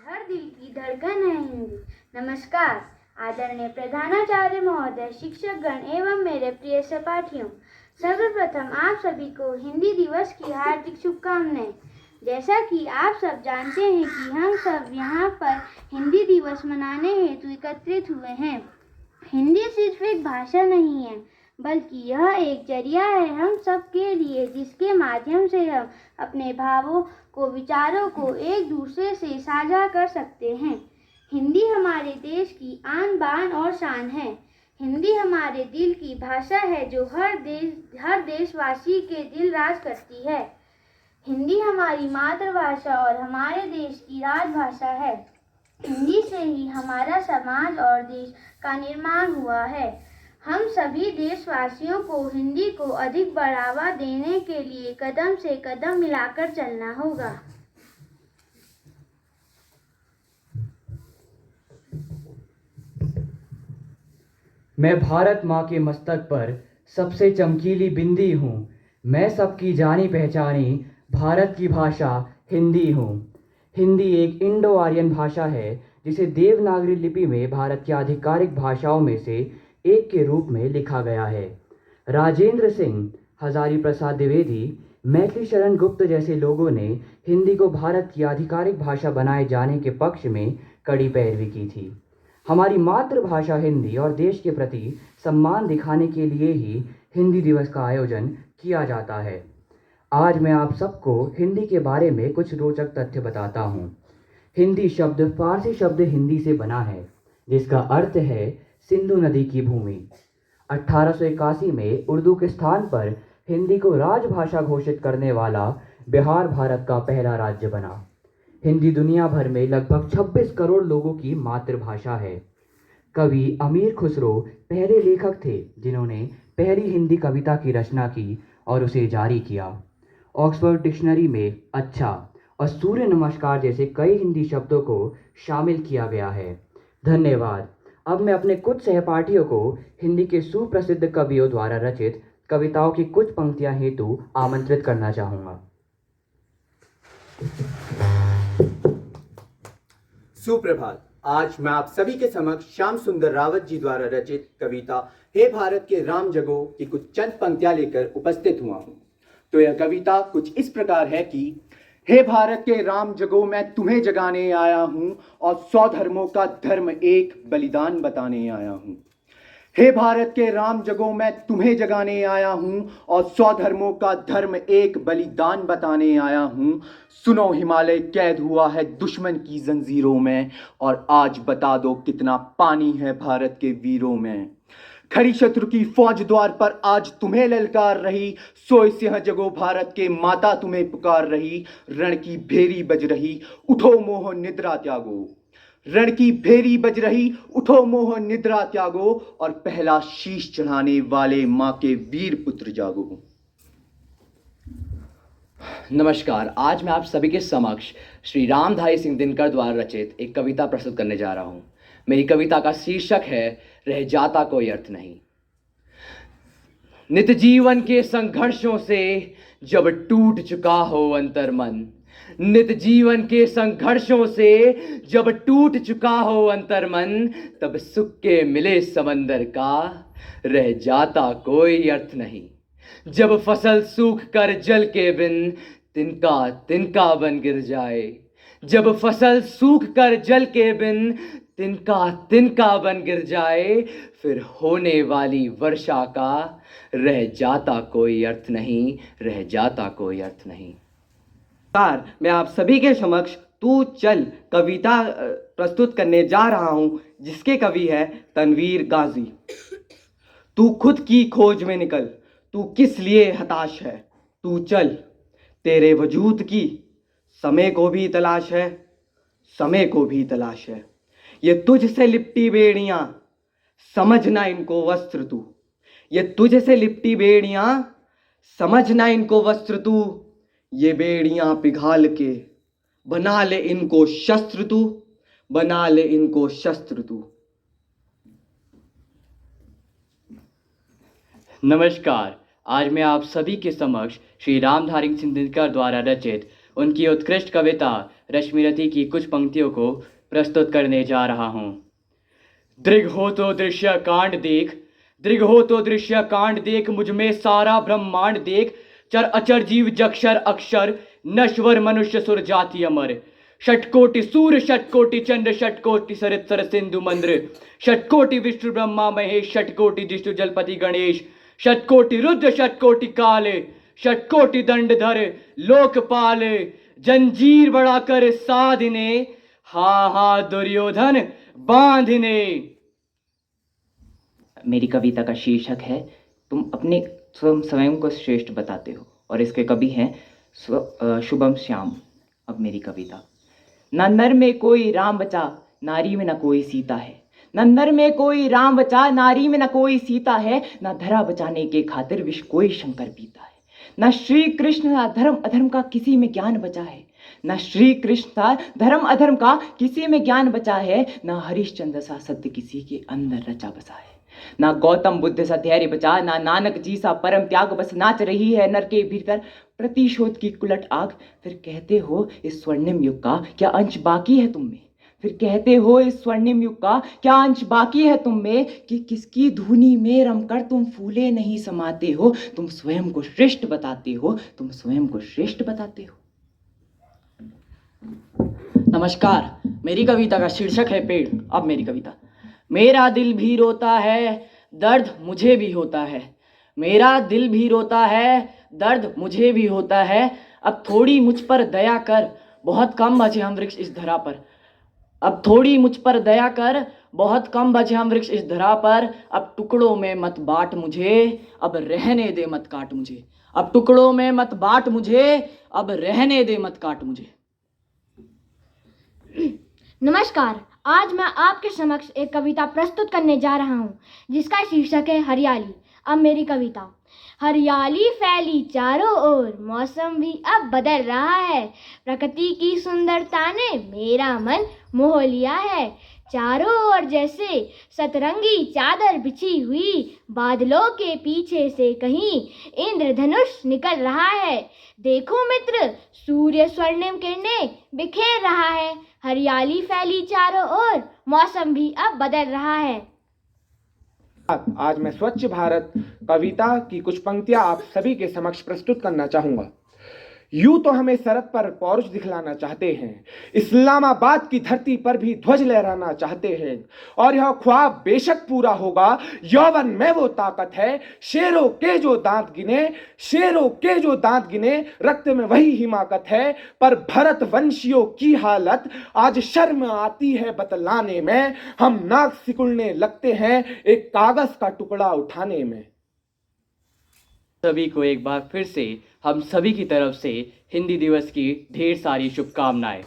हर दिल की धड़कन है हिंदी। नमस्कार आदरणीय प्रधानाचार्य महोदय, शिक्षकगण एवं मेरे प्रिय सहपाठियों, सर्वप्रथम आप सभी को हिंदी दिवस की हार्दिक शुभकामनाएं। जैसा कि आप सब जानते हैं कि हम सब यहाँ पर हिंदी दिवस मनाने हेतु एकत्रित हुए हैं। हिंदी सिर्फ एक भाषा नहीं है, बल्कि यह एक जरिया है हम सब के लिए, जिसके माध्यम से हम अपने भावों को, विचारों को एक दूसरे से साझा कर सकते हैं। हिंदी हमारे देश की आन बान और शान है। हिंदी हमारे दिल की भाषा है जो हर देशवासी के दिल राज करती है। हिंदी हमारी मातृभाषा और हमारे देश की राजभाषा है। हिंदी से ही हमारा समाज और देश का निर्माण हुआ है। हम सभी देशवासियों को हिंदी को अधिक बढ़ावा देने के लिए कदम से कदम मिलाकर चलना होगा। मैं भारत माँ के मस्तक पर सबसे चमकीली बिंदी हूँ। मैं सबकी जानी पहचानी भारत की भाषा हिंदी हूँ। हिंदी एक इंडो आर्यन भाषा है जिसे देवनागरी लिपि में भारत की आधिकारिक भाषाओं में से एक के रूप में लिखा गया है। राजेंद्र सिंह, हजारी प्रसाद द्विवेदी, मैथिली शरण गुप्त जैसे लोगों ने हिंदी को भारत की आधिकारिक भाषा बनाए जाने के पक्ष में कड़ी पैरवी की थी। हमारी मातृभाषा हिंदी और देश के प्रति सम्मान दिखाने के लिए ही हिंदी दिवस का आयोजन किया जाता है। आज मैं आप सबको हिंदी के बारे में कुछ रोचक तथ्य बताता हूँ। हिंदी शब्द फारसी शब्द हिंदी से बना है, जिसका अर्थ है सिंधु नदी की भूमि। 1881 में उर्दू के स्थान पर हिंदी को राजभाषा घोषित करने वाला बिहार भारत का पहला राज्य बना। हिंदी दुनिया भर में लगभग 26 करोड़ लोगों की मातृभाषा है। कवि अमीर खुसरो पहले लेखक थे जिन्होंने पहली हिंदी कविता की रचना की और उसे जारी किया। ऑक्सफोर्ड डिक्शनरी में अच्छा और सूर्य नमस्कार जैसे कई हिंदी शब्दों को शामिल किया गया है। धन्यवाद। अब मैं अपने कुछ सहपाठियों को हिंदी के सुप्रसिद्ध कवियों द्वारा रचित कविताओं की कुछ पंक्तियां हेतु आमंत्रित करना चाहूँगा। सुप्रभात। आज मैं आप सभी के समक्ष श्याम सुंदर रावत जी द्वारा रचित कविता हे भारत के राम जगो की कुछ चंद पंक्तियां लेकर उपस्थित हुआ हूं। तो यह कविता कुछ इस प्रकार है कि हे भारत के राम जगो, मैं तुम्हें जगाने आया हूं और 100 धर्मों का धर्म एक बलिदान बताने आया हूं। हे भारत के राम जगो, मैं तुम्हें जगाने आया हूं और 100 धर्मों का धर्म एक बलिदान बताने आया हूं। सुनो, हिमालय कैद हुआ है दुश्मन की जंजीरों में और आज बता दो कितना पानी है भारत के वीरों में। खड़ी शत्रु की फौज द्वार पर आज तुम्हें ललकार रही, सोए सिंह जगो भारत के माता तुम्हें पुकार रही। रण की भेरी बज रही, उठो मोह निद्रा त्यागो। रण की भेरी बज रही, उठो मोह निद्रा त्यागो और पहला शीश चढ़ाने वाले मां के वीर पुत्र जागो। नमस्कार। आज मैं आप सभी के समक्ष श्री रामधारी सिंह दिनकर द्वारा रचित एक कविता प्रस्तुत करने जा रहा हूं। मेरी कविता का शीर्षक है रह जाता कोई अर्थ नहीं। नित जीवन के संघर्षों से जब टूट चुका हो अंतर्मन, नित जीवन के संघर्षों से जब टूट चुका हो अंतर्मन, तब सुख के मिले समंदर का रह जाता कोई अर्थ नहीं। जब फसल सूख कर जल के बिन तिनका तिनका बन गिर जाए, जब फसल सूख कर जल के बिन तिनका तिनका बन गिर जाए, फिर होने वाली वर्षा का रह जाता कोई अर्थ नहीं, रह जाता कोई अर्थ नहीं। मैं आप सभी के समक्ष तू चल कविता प्रस्तुत करने जा रहा हूं, जिसके कवि है तनवीर गाजी। तू खुद की खोज में निकल, तू किस लिए हताश है। तू चल, तेरे वजूद की समय को भी तलाश है, समय को भी तलाश है। ये तुझसे लिपटी बेड़ियां, समझना इनको वस्त्र तू। ये तुझसे लिपटी बेड़ियां, समझना इनको वस्त्र तू। ये बेड़ियां पिघाल के बना ले इनको शस्त्र तू, बना ले इनको शस्त्र तू। नमस्कार। आज मैं आप सभी के समक्ष श्री रामधारी सिंह दिनकर द्वारा रचित उनकी उत्कृष्ट कविता रश्मिरथी की कुछ पंक्तियों को प्रस्तुत करने जा रहा हूँ। दृग हो तो दृश्य कांड देख, दृग हो तो दृश्य कांड देख, मुझ में सारा ब्रह्मांड देख, चर अचर जीव जक्षर अक्षर, नश्वर मनुष्य सुर जाति अमर, षटकोटि सूर्य षटकोटि चंद्र षटकोटि सरित सर सिंधु मंद्र, षटकोटि विष्णु ब्रह्मा महेश, षटकोटि जिष्णु जलपति गणेश, षटकोटि रुद्र षटकोटि काल, षटकोटि दंडधर लोकपाल, जंजीर बढ़ाकर साधिने, हा हा दुर्योधन बांधने। मेरी कविता का शीर्षक है तुम अपने स्वयं को श्रेष्ठ बताते हो, और इसके कवि हैं शुभम श्याम। अब मेरी कविता। न नर में कोई राम बचा, नारी में न कोई सीता है, न नर में कोई राम बचा, नारी में न कोई सीता है, न धरा बचाने के खातिर विष कोई शंकर पीता है, न श्री कृष्ण था धर्म अधर्म का किसी में ज्ञान बचा है, न श्री कृष्ण था धर्म अधर्म का किसी में ज्ञान बचा है, न हरिश्चंद्र सा सत्य किसी के अंदर रचा बसा है, ना गौतम बुद्ध सा धैर्य बचा, ना नानक जी सा परम त्याग, बस नाच रही है नर के भीतर प्रतिशोध की कुलट आग। फिर कहते हो इस स्वर्णिम युग का क्या अंश बाकी है तुम में, फिर कहते हो इस स्वर्णिम युग का क्या अंश बाकी है तुम में, कि किसकी धुनी में रमकर तुम फूले नहीं समाते हो, तुम स्वयं को श्रेष्ठ बताते हो, तुम स्वयं को श्रेष्ठ बताते हो। नमस्कार, मेरी कविता का शीर्षक है पेड़। अब मेरी कविता। मेरा दिल भी रोता है, दर्द मुझे भी होता है, मेरा दिल भी रोता है, दर्द मुझे भी होता है, अब थोड़ी मुझ पर दया कर, बहुत कम बचे हम वृक्ष इस धरा पर, अब थोड़ी मुझ पर दया कर, बहुत कम बचे हम वृक्ष इस धरा पर, अब टुकड़ों में मत बांट मुझे, अब रहने दे मत काट मुझे, अब टुकड़ों में मत बांट मुझे, अब रहने दे मत काट मुझे। नमस्कार, आज मैं आपके समक्ष एक कविता प्रस्तुत करने जा रहा हूँ जिसका शीर्षक है हरियाली। अब मेरी कविता। हरियाली फैली चारों ओर, मौसम भी अब बदल रहा है, प्रकृति की सुंदरता ने मेरा मन मोह लिया है, चारों ओर जैसे सतरंगी चादर बिछी हुई, बादलों के पीछे से कहीं इंद्रधनुष निकल रहा है, देखो मित्र सूर्य स्वर्णिम किरणें बिखेर रहा है, हरियाली फैली चारों ओर, मौसम भी अब बदल रहा है। आज मैं स्वच्छ भारत कविता की कुछ पंक्तियां आप सभी के समक्ष प्रस्तुत करना चाहूंगा। यूं तो हमें सरहद पर पौरुष दिखलाना चाहते हैं, इस्लामाबाद की धरती पर भी ध्वज लहराना चाहते हैं, और यह ख्वाब बेशक पूरा होगा, यौवन में वो ताकत है, शेरों के जो दांत गिने, शेरों के जो दांत गिने, रक्त में वही हिमाकत है, पर भरत वंशियों की हालत आज शर्म आती है बतलाने में, हम नाक सिकुड़ने लगते हैं एक कागज का टुकड़ा उठाने में। सभी को एक बार फिर से हम सभी की तरफ से हिंदी दिवस की ढेर सारी शुभकामनाएं।